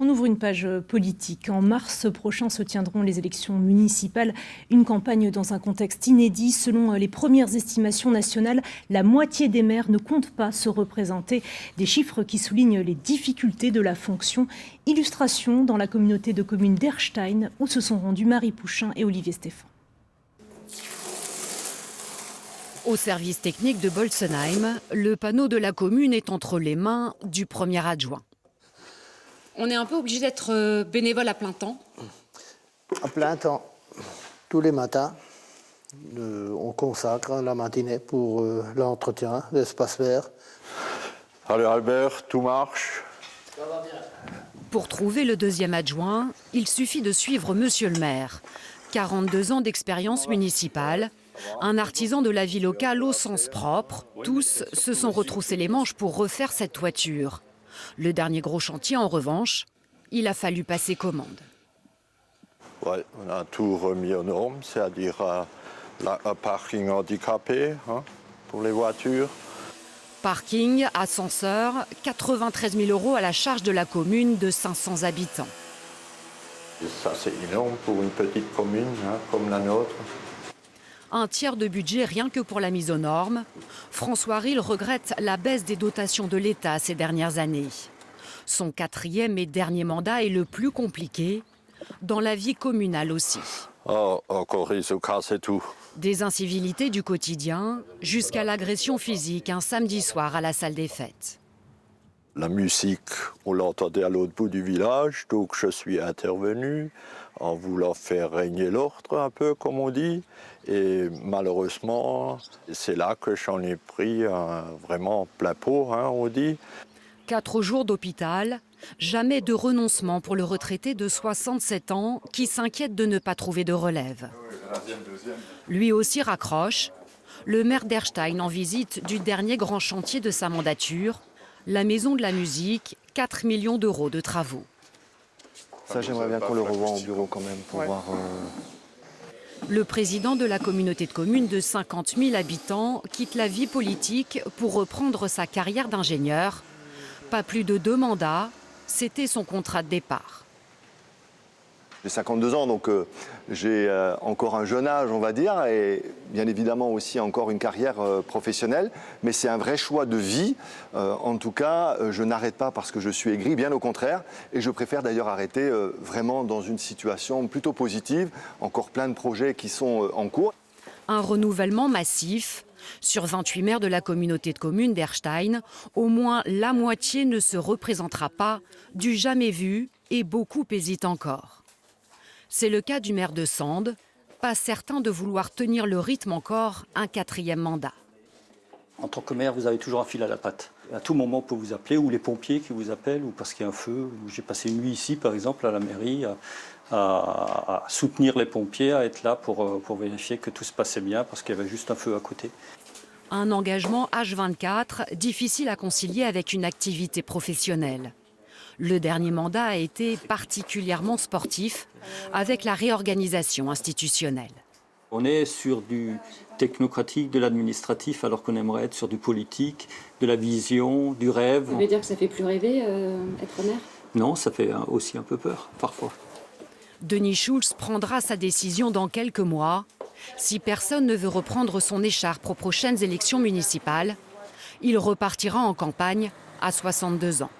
On ouvre une page politique. En mars prochain se tiendront les élections municipales. Une campagne dans un contexte inédit. Selon les premières estimations nationales, la moitié des maires ne comptent pas se représenter. Des chiffres qui soulignent les difficultés de la fonction. Illustration dans la communauté de communes d'Erstein, où se sont rendus Marie Pouchin et Olivier Stéphane. Au service technique de Bolsenheim, le panneau de la commune est entre les mains du premier adjoint. On est un peu obligé d'être bénévole à plein temps. À plein temps, tous les matins, on consacre la matinée pour l'entretien, l'espace vert. Allez Albert, tout marche. Ça va bien. Pour trouver le deuxième adjoint, il suffit de suivre monsieur le maire. 42 ans d'expérience municipale, un artisan de la vie locale au sens propre. Tous se sont retroussés les manches pour refaire cette toiture. Le dernier gros chantier, en revanche, il a fallu passer commande. Ouais, on a tout remis aux normes, c'est-à-dire un parking handicapé pour les voitures. Parking, ascenseur, 93 000 € à la charge de la commune de 500 habitants. Et ça, c'est énorme pour une petite commune comme la nôtre. Un tiers de budget rien que pour la mise aux normes. François Ril regrette la baisse des dotations de l'État ces dernières années. Son 4e et dernier mandat est le plus compliqué, dans la vie communale aussi. Oh, encore ils se cassent tout. Des incivilités du quotidien jusqu'à l'agression physique un samedi soir à la salle des fêtes. La musique, on l'entendait à l'autre bout du village, donc je suis intervenu en voulant faire régner l'ordre un peu, comme on dit. Et malheureusement, c'est là que j'en ai pris vraiment plein pot, on dit. 4 jours d'hôpital, jamais de renoncement pour le retraité de 67 ans qui s'inquiète de ne pas trouver de relève. Lui aussi raccroche. Le maire d'Erstein en visite du dernier grand chantier de sa mandature, la Maison de la Musique, 4 millions d'euros de travaux. Ça, j'aimerais bien qu'on le revoie en bureau quand même pour voir... Le président de la communauté de communes de 50 000 habitants quitte la vie politique pour reprendre sa carrière d'ingénieur. Pas plus de 2 mandats, c'était son contrat de départ. J'ai 52 ans, donc j'ai encore un jeune âge, on va dire, et bien évidemment aussi encore une carrière professionnelle. Mais c'est un vrai choix de vie. En tout cas, je n'arrête pas parce que je suis aigri, bien au contraire. Et je préfère d'ailleurs arrêter vraiment dans une situation plutôt positive. Encore plein de projets qui sont en cours. Un renouvellement massif. Sur 28 maires de la communauté de communes d'Erstein, au moins la moitié ne se représentera pas, du jamais vu, et beaucoup hésitent encore. C'est le cas du maire de Sande, pas certain de vouloir tenir le rythme encore un 4e mandat. En tant que maire, vous avez toujours un fil à la patte. À tout moment, on peut vous appeler, ou les pompiers qui vous appellent, ou parce qu'il y a un feu. J'ai passé une nuit ici, par exemple, à la mairie, à soutenir les pompiers, à être là pour vérifier que tout se passait bien, parce qu'il y avait juste un feu à côté. Un engagement H24, difficile à concilier avec une activité professionnelle. Le dernier mandat a été particulièrement sportif, avec la réorganisation institutionnelle. On est sur du technocratique, de l'administratif, alors qu'on aimerait être sur du politique, de la vision, du rêve. Vous voulez dire que ça fait plus rêver, être maire? Non, ça fait aussi un peu peur, parfois. Denis Schulz prendra sa décision dans quelques mois. Si personne ne veut reprendre son écharpe aux prochaines élections municipales, il repartira en campagne à 62 ans.